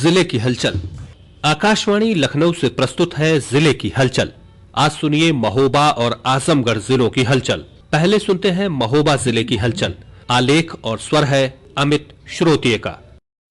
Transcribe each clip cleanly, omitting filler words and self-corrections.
जिले की हलचल। आकाशवाणी लखनऊ से प्रस्तुत है जिले की हलचल। आज सुनिए महोबा और आजमगढ़ जिलों की हलचल। पहले सुनते हैं महोबा जिले की हलचल। आलेख और स्वर है अमित श्रोतिये का।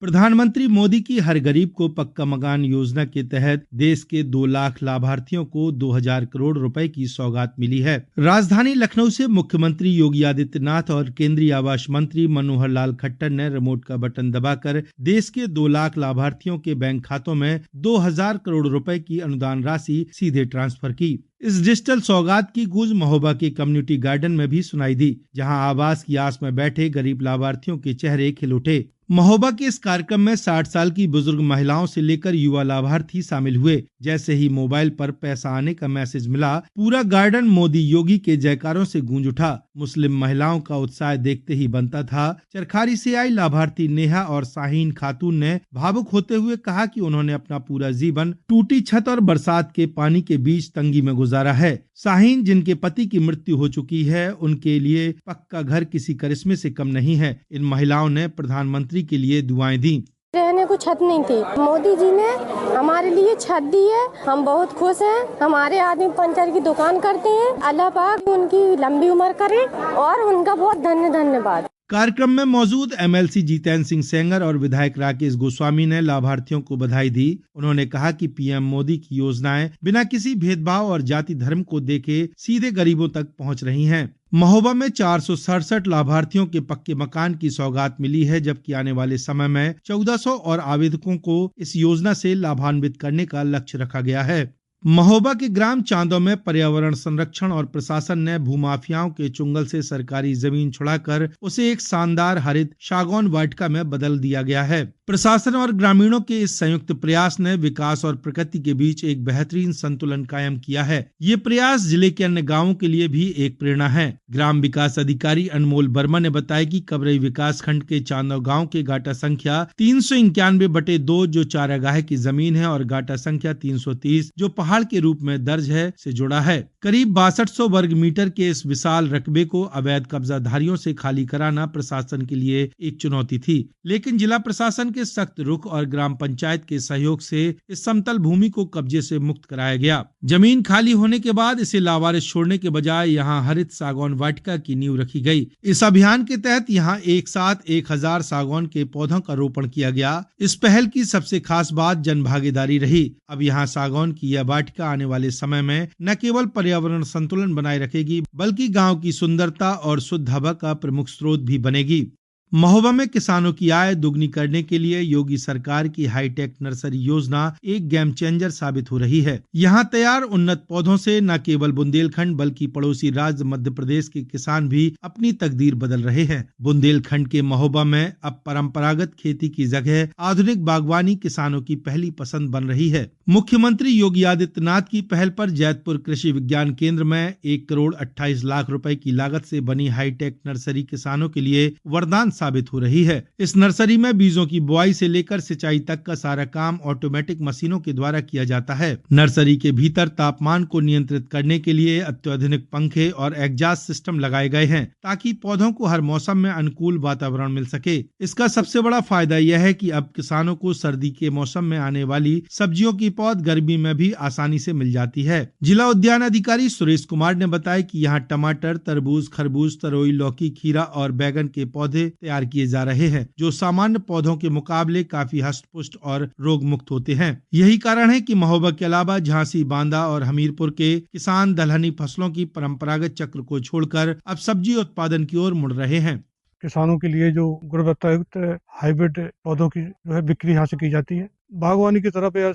प्रधानमंत्री मोदी की हर गरीब को पक्का मकान योजना के तहत देश के 2 लाख लाभार्थियों को 2000 करोड़ रुपए की सौगात मिली है। राजधानी लखनऊ से मुख्यमंत्री योगी आदित्यनाथ और केंद्रीय आवास मंत्री मनोहर लाल खट्टर ने रिमोट का बटन दबाकर देश के 2 लाख लाभार्थियों के बैंक खातों में 2000 करोड़ रुपए की अनुदान राशि सीधे ट्रांसफर की। इस डिजिटल सौगात की गूंज महोबा के कम्युनिटी गार्डन में भी सुनाई दी, जहां आवास की आस में बैठे गरीब लाभार्थियों के चेहरे खिल उठे। महोबा के इस कार्यक्रम में 60 साल की बुजुर्ग महिलाओं से लेकर युवा लाभार्थी शामिल हुए। जैसे ही मोबाइल पर पैसा आने का मैसेज मिला, पूरा गार्डन मोदी योगी के जयकारों से गूंज उठा। मुस्लिम महिलाओं का उत्साह देखते ही बनता था। चरखारी से आई लाभार्थी नेहा और शाहीन खातून ने भावुक होते हुए कहा कि उन्होंने अपना पूरा जीवन टूटी छत और बरसात के पानी के बीच तंगी में गुजारा है। शाहीन, जिनके पति की मृत्यु हो चुकी है, उनके लिए पक्का घर किसी करिश्मे से कम नहीं है। इन महिलाओं ने प्रधानमंत्री के लिए दुआएं दी। रहने को छत नहीं थी, मोदी जी ने हमारे लिए छत दी है। हम बहुत खुश हैं। हमारे आदमी पंचर की दुकान करते हैं। अल्लाह पाक उनकी लंबी उम्र करे और उनका बहुत धन्यवाद। कार्यक्रम में मौजूद एमएलसी जीतेंद्र सिंह सेंगर और विधायक राकेश गोस्वामी ने लाभार्थियों को बधाई दी। उन्होंने कहा कि पीएम मोदी की योजनाएं बिना किसी भेदभाव और जाति धर्म को देखे सीधे गरीबों तक पहुंच रही हैं। महोबा में 467 लाभार्थियों के पक्के मकान की सौगात मिली है, जबकि आने वाले समय में 1400 और आवेदकों को इस योजना से लाभान्वित करने का लक्ष्य रखा गया है। महोबा के ग्राम चांदो में पर्यावरण संरक्षण और प्रशासन ने भूमाफियाओं के चुंगल से सरकारी जमीन छुड़ाकर उसे एक शानदार हरित सागौन वाटिका में बदल दिया गया है। प्रशासन और ग्रामीणों के इस संयुक्त प्रयास ने विकास और प्रकृति के बीच एक बेहतरीन संतुलन कायम किया है। ये प्रयास जिले के अन्य गाँवों के लिए भी एक प्रेरणा है। ग्राम विकास अधिकारी अनमोल वर्मा ने बताया कि कबरई विकास खंड के चांदो गाँव के गाटा संख्या 391/2 जो चारागाह की जमीन है और गाटा संख्या 330 जो पहाड़ के रूप में दर्ज है से जुड़ा है। करीब 6200 वर्ग मीटर के इस विशाल रकबे को अवैध कब्जाधारियों से खाली कराना प्रशासन के लिए एक चुनौती थी, लेकिन जिला प्रशासन के सख्त रुख और ग्राम पंचायत के सहयोग से इस समतल भूमि को कब्जे से मुक्त कराया गया। जमीन खाली होने के बाद इसे लावारिस छोड़ने के बजाय यहाँ हरित सागौन वाटिका की नींव रखी गई। इस अभियान के तहत यहाँ एक साथ 1000 सागौन के पौधों का रोपण किया गया। इस पहल की सबसे खास बात जन भागीदारी रही। अब यहाँ सागौन की यह वाटिका आने वाले समय में न केवल पर्यावरण संतुलन बनाए रखेगी, बल्कि गांव की सुंदरता और शुद्ध हवा का प्रमुख स्रोत भी बनेगी। महोबा में किसानों की आय दुगनी करने के लिए योगी सरकार की हाईटेक नर्सरी योजना एक गेम चेंजर साबित हो रही है। यहाँ तैयार उन्नत पौधों से न केवल बुंदेलखंड बल्कि पड़ोसी राज्य मध्य प्रदेश के किसान भी अपनी तकदीर बदल रहे हैं। बुंदेलखंड के महोबा में अब परंपरागत खेती की जगह आधुनिक बागवानी किसानों की पहली पसंद बन रही है। मुख्यमंत्री योगी आदित्यनाथ की पहल पर जैतपुर कृषि विज्ञान केंद्र में 1 करोड़ 28 लाख रुपए की लागत से बनी हाईटेक नर्सरी किसानों के लिए वरदान साबित हो रही है। इस नर्सरी में बीजों की बुआई से लेकर सिंचाई तक का सारा काम ऑटोमेटिक मशीनों के द्वारा किया जाता है। नर्सरी के भीतर तापमान को नियंत्रित करने के लिए अत्याधुनिक पंखे और एग्जॉस्ट सिस्टम लगाए गए हैं, ताकि पौधों को हर मौसम में अनुकूल वातावरण मिल सके। इसका सबसे बड़ा फायदा यह है कि अब किसानों को सर्दी के मौसम में आने वाली सब्जियों की पौध गर्मी में भी आसानी से मिल जाती है। जिला उद्यान अधिकारी सुरेश कुमार ने बताया कि यहाँ टमाटर, तरबूज, खरबूज, तरोई, लौकी, खीरा और बैगन के पौधे तैयार किए जा रहे हैं, जो सामान्य पौधों के मुकाबले काफी हष्ट-पुष्ट और रोग मुक्त होते हैं। यही कारण है कि महोबा के अलावा झांसी, बांदा और हमीरपुर के किसान दलहनी फसलों की परंपरागत चक्र को छोड़कर अब सब्जी उत्पादन की ओर मुड़ रहे हैं। किसानों के लिए जो गुणवत्तायुक्त हाइब्रिड पौधों की जो है बिक्री यहाँ से की जाती है। बागवानी की तरफ या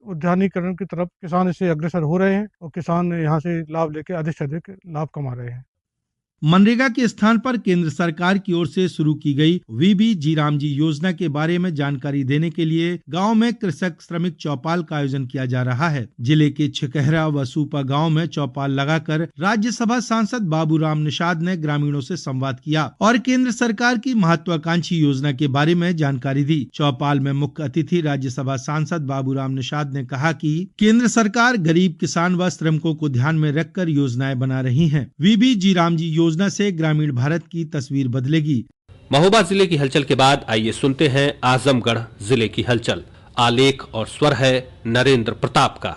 उद्यानीकरण की तरफ किसान इससे अग्रसर हो रहे हैं और किसान यहाँ से लाभ लेके अधिक से अधिक लाभ कमा रहे हैं। मनरेगा के स्थान पर केंद्र सरकार की ओर से शुरू की गई वीबी जी रामजी योजना के बारे में जानकारी देने के लिए गांव में कृषक श्रमिक चौपाल का आयोजन किया जा रहा है। जिले के छिकहरा व सूपा गांव में चौपाल लगाकर राज्यसभा सांसद बाबूराम निषाद ने ग्रामीणों से संवाद किया और केंद्र सरकार की महत्वाकांक्षी योजना के बारे में जानकारी दी। चौपाल में मुख्य अतिथि राज्यसभा सांसद बाबूराम निषाद ने कहा कि केंद्र सरकार गरीब किसान व श्रमिकों को ध्यान में रखकर योजनाएं बना रही है। वीबी जी रामजी योजना से ग्रामीण भारत की तस्वीर बदलेगी। महोबा जिले की हलचल के बाद आइए सुनते हैं आजमगढ़ जिले की हलचल। आलेख और स्वर है नरेंद्र प्रताप का।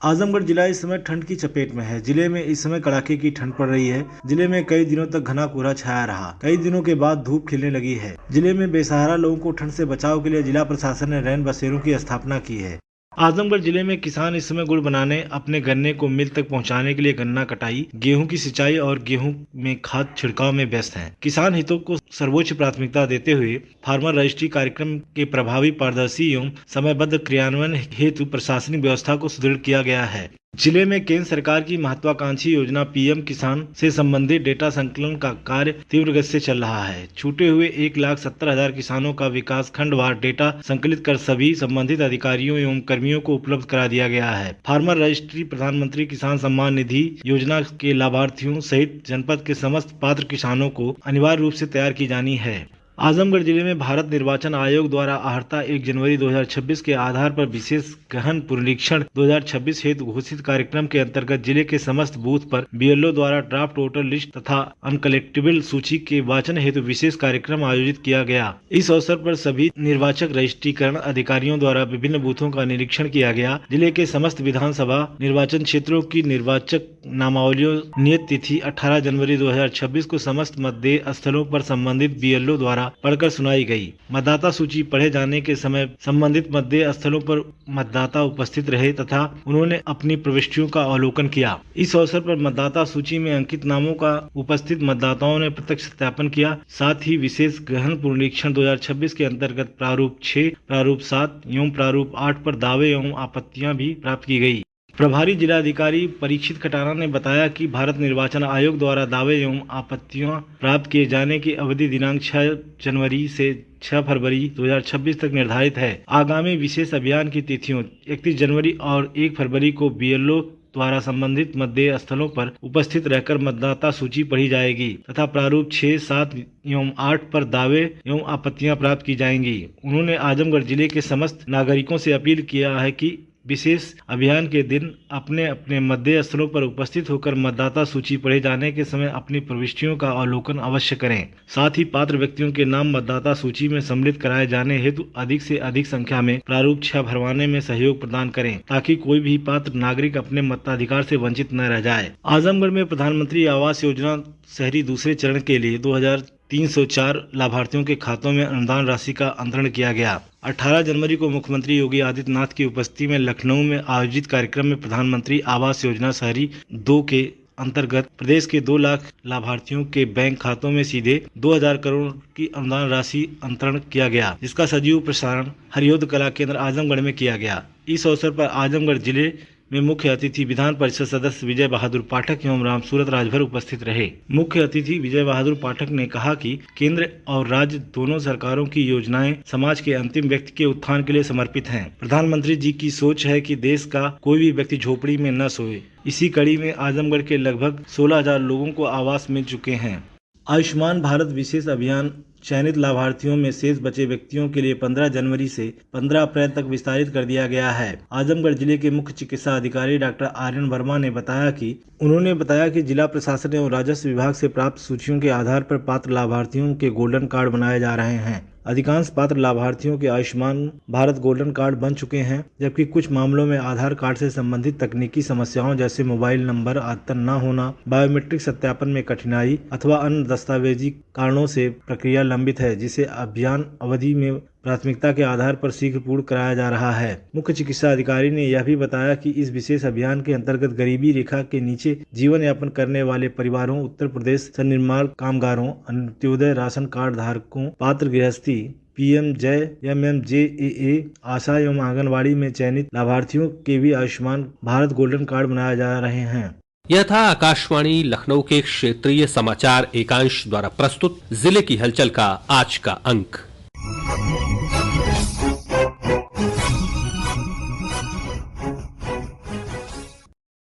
आजमगढ़ जिला इस समय ठंड की चपेट में है। जिले में इस समय कड़ाके की ठंड पड़ रही है। जिले में कई दिनों तक घना कोहरा छाया रहा। कई दिनों के बाद धूप खिलने लगी है। जिले में बेसहारा लोगों को ठंड से बचाव के लिए जिला प्रशासन ने रैन बसेरों की स्थापना की है। आजमगढ़ जिले में किसान इस समय गुड़ बनाने, अपने गन्ने को मिल तक पहुंचाने के लिए गन्ना कटाई, गेहूं की सिंचाई और गेहूं में खाद छिड़काव में व्यस्त हैं। किसान हितों को सर्वोच्च प्राथमिकता देते हुए फार्मर रजिस्ट्री कार्यक्रम के प्रभावी, पारदर्शी एवं समयबद्ध क्रियान्वयन हेतु प्रशासनिक व्यवस्था को सुदृढ़ किया गया है। जिले में केंद्र सरकार की महत्वाकांक्षी योजना पीएम किसान से संबंधित डेटा संकलन का कार्य तीव्र गति से चल रहा है। छूटे हुए 1,70,000 किसानों का विकास खंडवार डेटा संकलित कर सभी संबंधित अधिकारियों एवं कर्मियों को उपलब्ध करा दिया गया है। फार्मर रजिस्ट्री प्रधानमंत्री किसान सम्मान निधि योजना के लाभार्थियों सहित जनपद के समस्त पात्र किसानों को अनिवार्य रूप से तैयार की जानी है। आजमगढ़ जिले में भारत निर्वाचन आयोग द्वारा आहर्ता 1 जनवरी 2026 के आधार पर विशेष गहन पुनरीक्षण 2026 हेतु घोषित कार्यक्रम के अंतर्गत जिले के समस्त बूथ पर बीएलओ द्वारा ड्राफ्ट वोटर लिस्ट तथा अनकलेक्टेबल सूची के वाचन हेतु विशेष कार्यक्रम आयोजित किया गया। इस अवसर पर सभी निर्वाचक रजिस्ट्रीकरण अधिकारियों द्वारा विभिन्न बूथों का निरीक्षण किया गया। जिले के समस्त विधानसभा निर्वाचन क्षेत्रों की निर्वाचक नामावलियों नियत तिथि 18 जनवरी 2026 को समस्त मतदेय स्थलों पर संबंधित बीएलओ द्वारा पढ़कर सुनाई गई। मतदाता सूची पढ़े जाने के समय संबंधित मतदेय स्थलों पर मतदाता उपस्थित रहे तथा उन्होंने अपनी प्रविष्टियों का अवलोकन किया। इस अवसर पर मतदाता सूची में अंकित नामों का उपस्थित मतदाताओं ने प्रत्यक्ष सत्यापन किया। साथ ही विशेष गहन पुनरीक्षण 2026 के अंतर्गत प्रारूप 6, प्रारूप 7 एवं प्रारूप 8 पर दावे एवं आपत्तियां भी प्राप्त की गई। प्रभारी जिलाधिकारी परीक्षित खटाना ने बताया कि भारत निर्वाचन आयोग द्वारा दावे एवं आपत्तियां प्राप्त किए जाने की अवधि दिनांक 6 जनवरी से 6 फरवरी 2026 तक निर्धारित है। आगामी विशेष अभियान की तिथियों 31 जनवरी और 1 फरवरी को बीएलओ द्वारा संबंधित मतदेय स्थलों पर उपस्थित रहकर मतदाता सूची पढ़ी जाएगी तथा प्रारूप 6, 7 एवं 8 पर दावे एवं आपत्तियां प्राप्त की जाएंगी। उन्होंने आजमगढ़ जिले के समस्त नागरिकों से अपील किया है कि विशेष अभियान के दिन अपने अपने मतदेय स्थलों पर उपस्थित होकर मतदाता सूची पढ़े जाने के समय अपनी प्रविष्टियों का अवलोकन अवश्य करें। साथ ही पात्र व्यक्तियों के नाम मतदाता सूची में सम्मिलित कराए जाने हेतु अधिक से अधिक संख्या में प्रारूप 6 भरवाने में सहयोग प्रदान करें ताकि कोई भी पात्र नागरिक अपने मताधिकार से वंचित न रह जाए। आजमगढ़ में प्रधानमंत्री आवास योजना शहरी दूसरे चरण के लिए 2304 लाभार्थियों के खातों में अनुदान राशि का अंतरण किया गया। 18 जनवरी को मुख्यमंत्री योगी आदित्यनाथ की उपस्थिति में लखनऊ में आयोजित कार्यक्रम में प्रधानमंत्री आवास योजना शहरी 2 के अंतर्गत प्रदेश के 2 लाख लाभार्थियों के बैंक खातों में सीधे 2000 करोड़ की अनुदान राशि अंतरण किया गया, जिसका सजीव प्रसारण हरियोध कला केंद्र आजमगढ़ में किया गया। इस अवसर पर आजमगढ़ जिले में मुख्य अतिथि विधान परिषद सदस्य विजय बहादुर पाठक एवं रामसूरत राजभर उपस्थित रहे। मुख्य अतिथि विजय बहादुर पाठक ने कहा कि केंद्र और राज्य दोनों सरकारों की योजनाएं समाज के अंतिम व्यक्ति के उत्थान के लिए समर्पित हैं। प्रधानमंत्री जी की सोच है कि देश का कोई भी व्यक्ति झोपड़ी में न सोए। इसी कड़ी में आजमगढ़ के लगभग 16,000 लोगों को आवास मिल चुके हैं। आयुष्मान भारत विशेष अभियान चयनित लाभार्थियों में शेष बचे व्यक्तियों के लिए 15 जनवरी से 15 अप्रैल तक विस्तारित कर दिया गया है। आजमगढ़ जिले के मुख्य चिकित्सा अधिकारी डॉक्टर आर्यन वर्मा ने बताया कि जिला प्रशासन एवं राजस्व विभाग से प्राप्त सूचियों के आधार पर पात्र लाभार्थियों के गोल्डन कार्ड बनाए जा रहे हैं। अधिकांश पात्र लाभार्थियों के आयुष्मान भारत गोल्डन कार्ड बन चुके हैं, जबकि कुछ मामलों में आधार कार्ड से संबंधित तकनीकी समस्याओं जैसे मोबाइल नंबर अद्यतन न होना, बायोमेट्रिक सत्यापन में कठिनाई अथवा अन्य दस्तावेजी कारणों से प्रक्रिया लंबित है, जिसे अभियान अवधि में प्राथमिकता के आधार पर शीघ्र पूर्ण कराया जा रहा है। मुख्य चिकित्सा अधिकारी ने यह भी बताया कि इस विशेष अभियान के अंतर्गत गरीबी रेखा के नीचे जीवन यापन करने वाले परिवारों, उत्तर प्रदेश निर्माण कामगारों, अंत्योदय राशन कार्ड धारकों, पात्र गृहस्थी, पीएमजय, MMJAA, आशा एवं आंगनवाड़ी में चयनित लाभार्थियों के भी आयुष्मान भारत गोल्डन कार्ड बनाए जा रहे हैं। यह था आकाशवाणी लखनऊ के क्षेत्रीय समाचार एकांश द्वारा प्रस्तुत जिले की हलचल का आज का अंक।